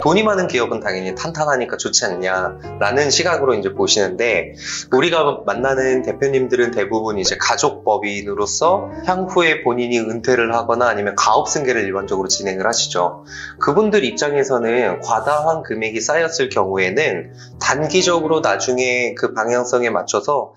돈이 많은 기업은 당연히 탄탄하니까 좋지 않냐라는 시각으로 이제 보시는데, 우리가 만나는 대표님들은 대부분 이제 가족법인으로서 향후에 본인이 은퇴를 하거나 아니면 가업 승계를 일반적으로 진행을 하시죠. 그분들 입장에서는 과다한 금액이 쌓였을 경우에는 단기적으로 나중에 그 방향성에 맞춰서.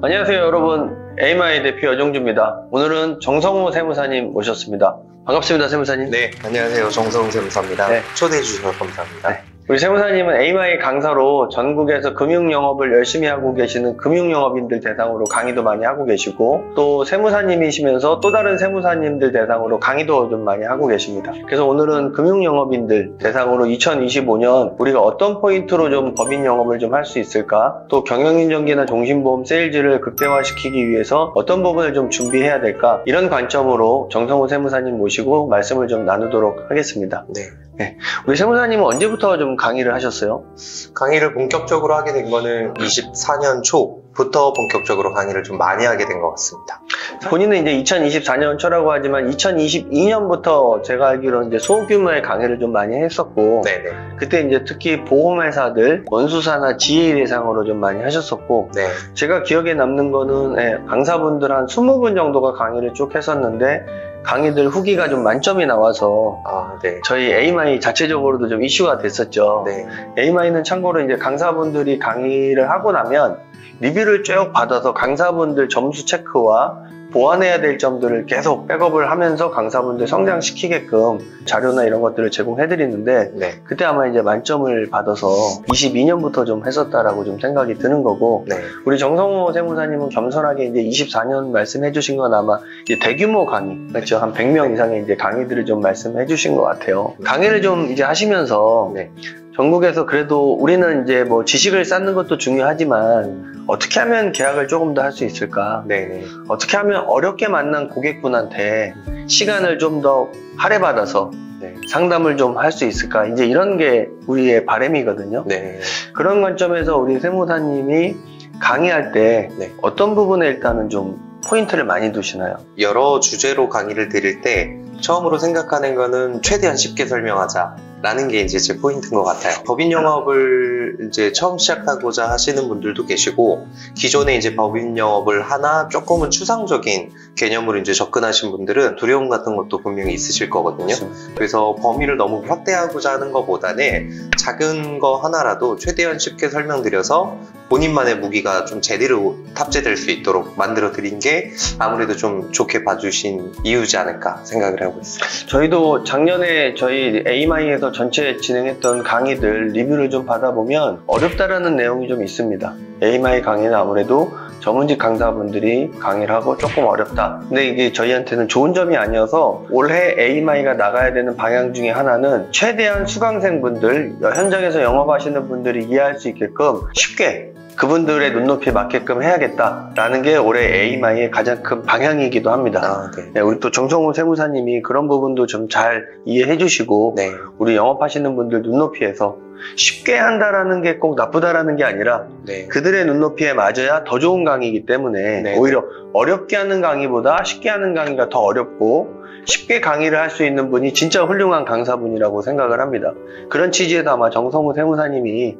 안녕하세요 여러분, 에이마이 대표 여종주입니다. 오늘은 정성호 세무사님 모셨습니다. 반갑습니다 세무사님. 네, 안녕하세요. 정성호 세무사입니다. 네. 초대해 주셔서 감사합니다. 네. 우리 세무사님은 에이마이 강사로 전국에서 금융영업을 열심히 하고 계시는 금융영업인들 대상으로 강의도 많이 하고 계시고, 또 세무사님이시면서 또 다른 세무사님들 대상으로 강의도 좀 많이 하고 계십니다. 그래서 오늘은 금융영업인들 대상으로 2025년 우리가 어떤 포인트로 좀 법인영업을 좀 할 수 있을까, 또 경영인정기나 종신보험 세일즈를 극대화시키기 위해서 어떤 부분을 좀 준비해야 될까, 이런 관점으로 정성호 세무사님 모시고 말씀을 좀 나누도록 하겠습니다. 네. 우리 세무사님은 언제부터 좀 강의를 하셨어요? 강의를 본격적으로 하게 된 거는 24년 초부터 본격적으로 강의를 좀 많이 하게 된 것 같습니다. 본인은 이제 2024년 초라고 하지만 2022년부터 제가 알기로는 이제 소규모의 강의를 좀 많이 했었고, 네네. 그때 이제 특히 보험회사들, 원수사나 GA 대상으로 좀 많이 하셨었고, 네. 제가 기억에 남는 거는 강사분들 한 20분 정도가 강의를 쭉 했었는데, 강의들 후기가 좀 만점이 나와서 네. 저희 에이마이 자체적으로도 좀 이슈가 됐었죠. 네. 에이마이는 참고로 이제 강사분들이 강의를 하고 나면 리뷰를 쭉 받아서 강사분들 점수 체크와 보완해야 될 점들을 계속 백업을 하면서 강사분들 성장시키게끔 자료나 이런 것들을 제공해드리는데, 네. 그때 아마 이제 만점을 받아서 22년부터 좀 했었다라고 좀 생각이 드는 거고, 네. 우리 정성호 세무사님은 겸손하게 이제 24년 말씀해 주신 건 아마 이제 대규모 강의, 그렇죠? 한 100명 이상의 이제 강의들을 좀 말씀해 주신 것 같아요. 강의를 좀 이제 하시면서 네. 전국에서 그래도 우리는 이제 뭐 지식을 쌓는 것도 중요하지만 어떻게 하면 계약을 조금 더 할 수 있을까? 네네. 어떻게 하면 어렵게 만난 고객분한테 시간을 좀 더 할애받아서 네. 상담을 좀 할 수 있을까? 이제 이런 게 우리의 바람이거든요. 네. 그런 관점에서 우리 세무사님이 강의할 때 네. 어떤 부분에 일단은 좀 포인트를 많이 두시나요? 여러 주제로 강의를 드릴 때 처음으로 생각하는 거는 최대한 쉽게 설명하자라는 게 이제 제 포인트인 것 같아요. 법인 영업을 이제 처음 시작하고자 하시는 분들도 계시고, 기존에 이제 법인 영업을 하나 조금은 추상적인 개념으로 이제 접근하신 분들은 두려움 같은 것도 분명히 있으실 거거든요. 그래서 범위를 너무 확대하고자 하는 것보다는 작은 거 하나라도 최대한 쉽게 설명드려서 본인만의 무기가 좀 제대로 탑재될 수 있도록 만들어 드린 게 아무래도 좀 좋게 봐주신 이유지 않을까 생각을 하고 있습니다. 저희도 작년에 저희 에이마이에서 전체 진행했던 강의들 리뷰를 좀 받아보면 어렵다라는 내용이 좀 있습니다. 에이마이 강의는 아무래도 전문직 강사분들이 강의를 하고 조금 어렵다. 근데 이게 저희한테는 좋은 점이 아니어서 올해 에이마이가 나가야 되는 방향 중에 하나는 최대한 수강생분들, 현장에서 영업하시는 분들이 이해할 수 있게끔 쉽게 그분들의 눈높이에 맞게끔 해야겠다라는 게 올해 에이마이의 가장 큰 방향이기도 합니다. 네, 우리 또 정성호 세무사님이 그런 부분도 좀 잘 이해해 주시고, 네. 우리 영업하시는 분들 눈높이에서 쉽게 한다라는 게 꼭 나쁘다라는 게 아니라 네. 그들의 눈높이에 맞아야 더 좋은 강의이기 때문에 네. 오히려 어렵게 하는 강의보다 쉽게 하는 강의가 더 어렵고, 쉽게 강의를 할 수 있는 분이 진짜 훌륭한 강사분이라고 생각을 합니다. 그런 취지에서 아마 정성호 세무사님이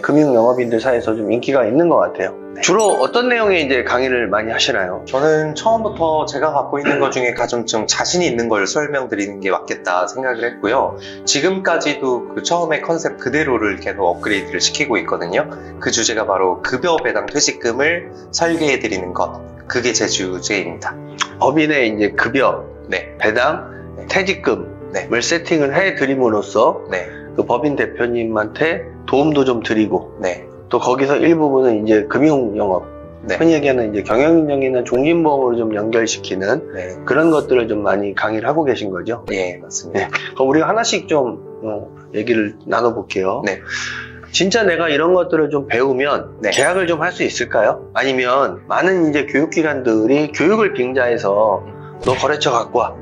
금융영업인들 사이에서 좀 인기가 있는 것 같아요. 네. 주로 어떤 내용의 이제 강의를 많이 하시나요? 저는 처음부터 제가 갖고 있는 것 중에 가장 좀 자신이 있는 걸 설명드리는 게 맞겠다 생각을 했고요. 지금까지도 그 처음에 컨셉 그대로를 계속 업그레이드를 시키고 있거든요. 그 주제가 바로 급여 배당 퇴직금을 설계해드리는 것. 그게 제 주제입니다. 법인의 이제 급여, 네. 배당, 네. 퇴직금을 네. 세팅을 해드림으로써 네. 그 법인 대표님한테 도움도 좀 드리고, 네. 또 거기서 일부분은 이제 금융영업, 네. 흔히 얘기하는 이제 경영인정이나 종신보험으로 좀 연결시키는 네. 그런 것들을 좀 많이 강의를 하고 계신 거죠. 예, 맞습니다. 네. 그럼 우리가 하나씩 좀 얘기를 나눠볼게요. 네. 진짜 내가 이런 것들을 좀 배우면 네. 계약을 좀 할 수 있을까요? 아니면 많은 이제 교육기관들이 교육을 빙자해서 너 거래처 갖고 와,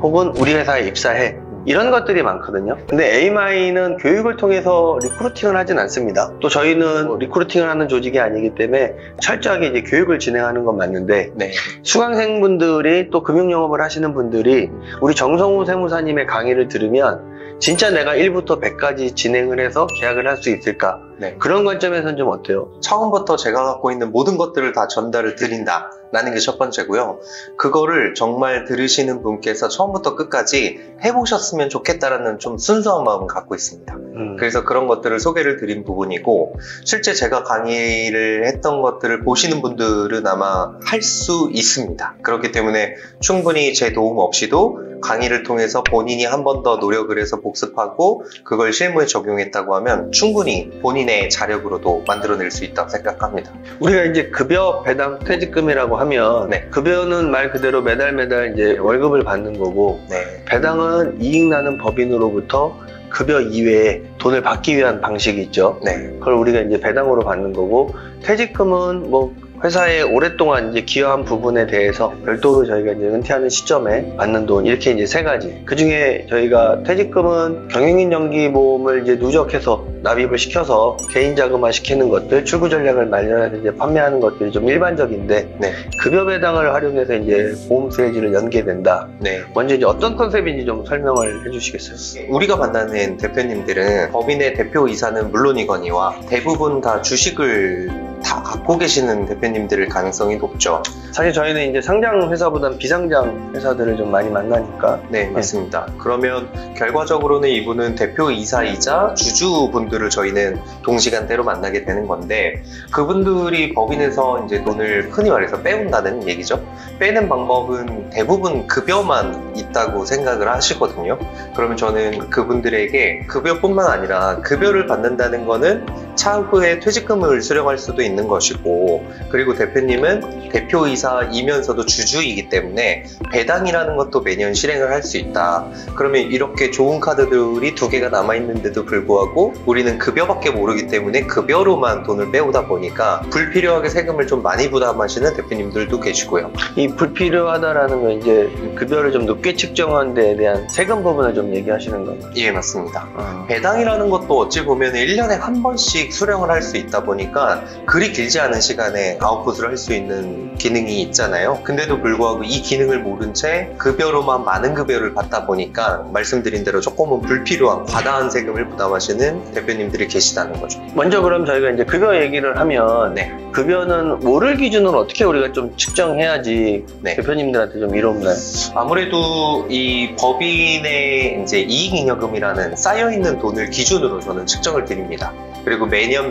혹은 우리 회사에 입사해, 이런 것들이 많거든요. 근데 AMI는 교육을 통해서 리크루팅을 하진 않습니다. 또 저희는 리크루팅을 하는 조직이 아니기 때문에 철저하게 이제 교육을 진행하는 건 맞는데, 네. 수강생분들이 또 금융영업을 하시는 분들이 우리 정성우 세무사님의 강의를 들으면 진짜 내가 1부터 100까지 진행을 해서 계약을 할 수 있을까? 네. 그런 관점에서는 좀 어때요? 처음부터 제가 갖고 있는 모든 것들을 다 전달을 드린다 라는 게 첫 번째고요. 그거를 정말 들으시는 분께서 처음부터 끝까지 해보셨으면 좋겠다라는 좀 순수한 마음을 갖고 있습니다. 그래서 그런 것들을 소개를 드린 부분이고, 실제 제가 강의를 했던 것들을 보시는 분들은 아마 할 수 있습니다. 그렇기 때문에 충분히 제 도움 없이도 강의를 통해서 본인이 한 번 더 노력을 해서 복습하고 그걸 실무에 적용했다고 하면 충분히 본인의 자력으로도 만들어낼 수 있다고 생각합니다. 우리가 이제 급여 배당 퇴직금이라고 하면, 네. 급여는 말 그대로 매달 이제 월급을 받는 거고, 네. 배당은 이익 나는 법인으로부터 급여 이외에 돈을 받기 위한 방식이 있죠. 네. 그걸 우리가 이제 배당으로 받는 거고, 퇴직금은 뭐 회사에 오랫동안 이제 기여한 부분에 대해서 별도로 저희가 이제 은퇴하는 시점에 받는 돈, 이렇게 이제 세 가지. 그 중에 저희가 퇴직금은 경영인 정기보험을 이제 누적해서 납입을 시켜서 개인 자금화 시키는 것들, 출구 전략을 마련해서 이제 판매하는 것들이 좀 일반적인데, 네. 급여 배당을 활용해서 이제 보험 스트레지를 연게 된다. 네. 먼저 이제 어떤 컨셉인지 좀 설명을 해주시겠어요? 우리가 만나는 대표님들은 법인의 대표이사는 물론이거니와 대부분 다 주식을 다 갖고 계시는 대표님들일 가능성이 높죠. 사실 저희는 이제 상장 회사보단 비상장 회사들을 좀 많이 만나니까. 네, 맞습니다. 그러면 결과적으로는 이분은 대표이사이자 주주분들을 저희는 동시간대로 만나게 되는 건데, 그분들이 법인에서 이제 돈을 흔히 말해서 빼온다는 얘기죠. 빼는 방법은 대부분 급여만 있다고 생각을 하시거든요. 그러면 저는 그분들에게 급여뿐만 아니라 급여를 받는다는 거는 차후에 퇴직금을 수령할 수도 있는 것이고, 그리고 대표님은 대표이사이면서도 주주이기 때문에 배당이라는 것도 매년 실행을 할 수 있다. 그러면 이렇게 좋은 카드들이 두 개가 남아있는데도 불구하고 우리는 급여밖에 모르기 때문에 급여로만 돈을 빼오다 보니까 불필요하게 세금을 좀 많이 부담하시는 대표님들도 계시고요. 이 불필요하다라는 건 이제 급여를 좀 높게 측정한 데에 대한 세금 부분을 좀 얘기하시는 건가요? 예, 맞습니다. 배당이라는 것도 어찌 보면 1년에 한 번씩 수령을 할 수 있다 보니까 그리 길지 않은 시간에 아웃풋을 할 수 있는 기능이 있잖아요. 근데도 불구하고 이 기능을 모른 채 급여로만 많은 급여를 받다 보니까 말씀드린 대로 조금은 불필요한 과다한 세금을 부담하시는 대표님들이 계시다는 거죠. 먼저 그럼 저희가 이제 급여 얘기를 하면, 네. 급여는 뭐를 기준으로 어떻게 우리가 좀 측정해야지 네. 대표님들한테 좀 이롭나요? 아무래도 이 법인의 이제 이익잉여금이라는 쌓여있는 돈을 기준으로 저는 측정을 드립니다. 그리고 매년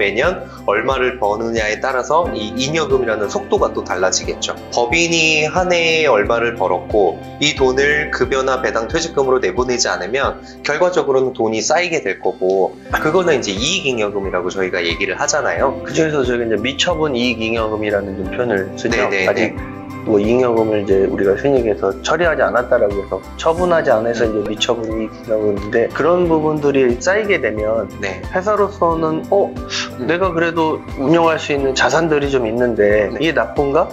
얼마를 버느냐에 따라서 이 잉여금이라는 속도가 또 달라지겠죠. 법인이 한 해에 얼마를 벌었고 이 돈을 급여나 배당 퇴직금으로 내보내지 않으면 결과적으로는 돈이 쌓이게 될 거고, 그거는 이제 이익잉여금이라고 저희가 얘기를 하잖아요. 그 중에서 저희가 이제 미처분 이익잉여금이라는 좀 표현을 쓰죠. 네네네. 아직 뭐 잉여금을 이제 우리가 흔히 얘기해서 처리하지 않았다라고 해서 처분하지 않아서 이제 미처분 이익잉여금인데, 그런 부분들이 쌓이게 되면 네. 회사로서는 내가 그래도 운영할 수 있는 자산들이 좀 있는데 네. 이게 나쁜가?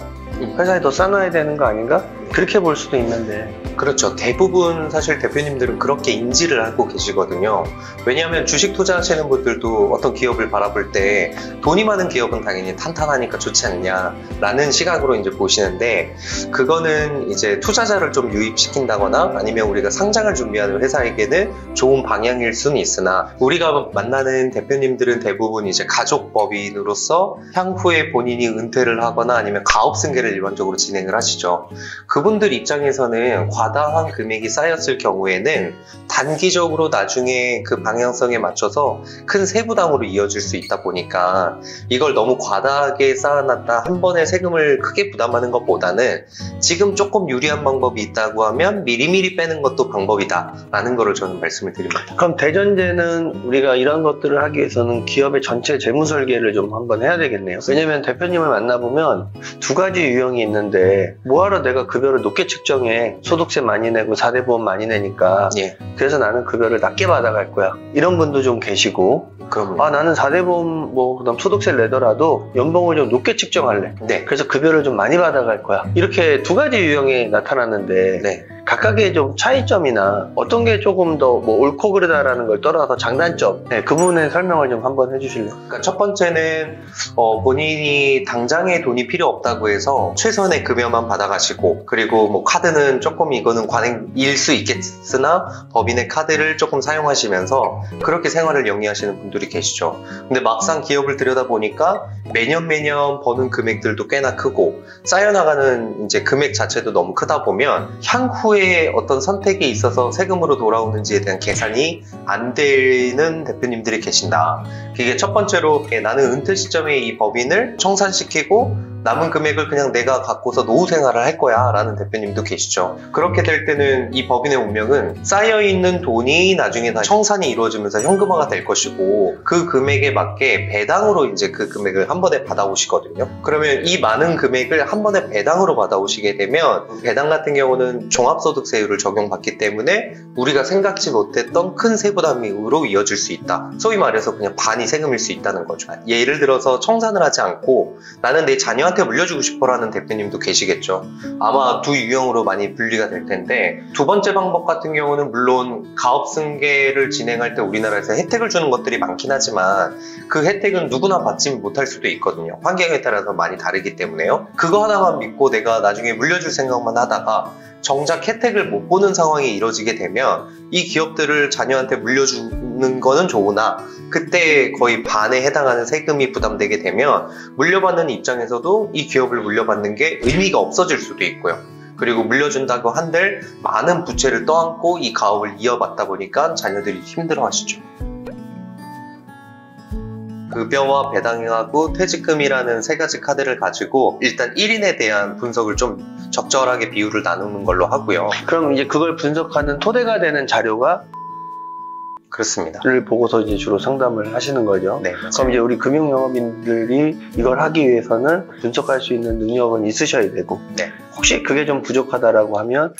회사에 더 쌓아놔야 되는 거 아닌가? 그렇게 볼 수도 있는데. 그렇죠. 대부분 사실 대표님들은 그렇게 인지를 하고 계시거든요. 왜냐하면 주식 투자하시는 분들도 어떤 기업을 바라볼 때 돈이 많은 기업은 당연히 탄탄하니까 좋지 않냐라는 시각으로 이제 보시는데, 그거는 이제 투자자를 좀 유입시킨다거나 아니면 우리가 상장을 준비하는 회사에게는 좋은 방향일 수는 있으나, 우리가 만나는 대표님들은 대부분 이제 가족법인으로서 향후에 본인이 은퇴를 하거나 아니면 가업 승계를 일반적으로 진행을 하시죠. 그분들 입장에서는 과다한 금액이 쌓였을 경우에는 단기적으로 나중에 그 방향성에 맞춰서 큰 세부담으로 이어질 수 있다 보니까, 이걸 너무 과다하게 쌓아놨다 한 번에 세금을 크게 부담하는 것보다는 지금 조금 유리한 방법이 있다고 하면 미리미리 빼는 것도 방법이다 라는 거를 저는 말씀을 드립니다. 그럼 대전제는 우리가 이런 것들을 하기 위해서는 기업의 전체 재무 설계를 좀 한번 해야 되겠네요. 왜냐면 대표님을 만나보면 두 가지 유형이 있는데, 뭐하러 내가 급여를 높게 측정해, 소득세 많이 내고 4대 보험 많이 내니까 예. 그래서 나는 급여를 낮게 받아갈 거야, 이런 분도 좀 계시고, 그럼요. 나는 4대 보험 그다음 소득세를 내더라도 연봉을 좀 높게 측정할래. 네. 그래서 급여를 좀 많이 받아갈 거야. 이렇게 두 가지 유형이 나타났는데 네. 각각의 좀 차이점이나 어떤 게 조금 더 옳고 그르다라는 걸 떠나서 장단점, 그 부분에 설명을 좀 한번 해주실래요? 그러니까 첫 번째는 본인이 당장에 돈이 필요 없다고 해서 최선의 급여만 받아가시고, 그리고 뭐 카드는 조금 이거는 관행일 수 있겠으나 법인의 카드를 조금 사용하시면서 그렇게 생활을 영위하시는 분들이 계시죠. 근데 막상 기업을 들여다보니까 매년 버는 금액들도 꽤나 크고 쌓여나가는 이제 금액 자체도 너무 크다 보면 향후에 어떤 선택에 있어서 세금으로 돌아오는지에 대한 계산이 안 되는 대표님들이 계신다. 그게 첫 번째로 나는 은퇴 시점에 이 법인을 청산시키고 남은 금액을 그냥 내가 갖고서 노후 생활을 할 거야 라는 대표님도 계시죠. 그렇게 될 때는 이 법인의 운명은 쌓여있는 돈이 나중에 다 청산이 이루어지면서 현금화가 될 것이고, 그 금액에 맞게 배당으로 이제 그 금액을 한 번에 받아오시거든요. 그러면 이 많은 금액을 한 번에 배당으로 받아오시게 되면 배당 같은 경우는 종합소득세율을 적용받기 때문에 우리가 생각지 못했던 큰 세부담으로 이어질 수 있다. 소위 말해서 그냥 반이 세금일 수 있다는 거죠. 예를 들어서 청산을 하지 않고 나는 내 자녀한테 물려주고 싶어라는 대표님도 계시겠죠. 아마 두 유형으로 많이 분리가 될 텐데, 두 번째 방법 같은 경우는 물론 가업 승계를 진행할 때 우리나라에서 혜택을 주는 것들이 많긴 하지만 그 혜택은 누구나 받지 못할 수도 있거든요. 환경에 따라서 많이 다르기 때문에요. 그거 하나만 믿고 내가 나중에 물려줄 생각만 하다가 정작 혜택을 못 보는 상황이 이뤄지게 되면 이 기업들을 자녀한테 물려주는 거는 좋으나 그때 거의 반에 해당하는 세금이 부담되게 되면 물려받는 입장에서도 이 기업을 물려받는 게 의미가 없어질 수도 있고요. 그리고 물려준다고 한들 많은 부채를 떠안고 이 가업을 이어받다 보니까 자녀들이 힘들어하시죠. 급여와 배당하고 퇴직금이라는 세 가지 카드를 가지고 일단 1인에 대한 분석을 좀 적절하게 비율을 나누는 걸로 하고요. 그럼 이제 그걸 분석하는 토대가 되는 자료가 그렇습니다. 를 보고서 이제 주로 상담을 하시는 거죠. 네, 그럼 이제 우리 금융영업인들이 이걸 하기 위해서는 분석할 수 있는 능력은 있으셔야 되고, 네. 혹시 그게 좀 부족하다라고 하면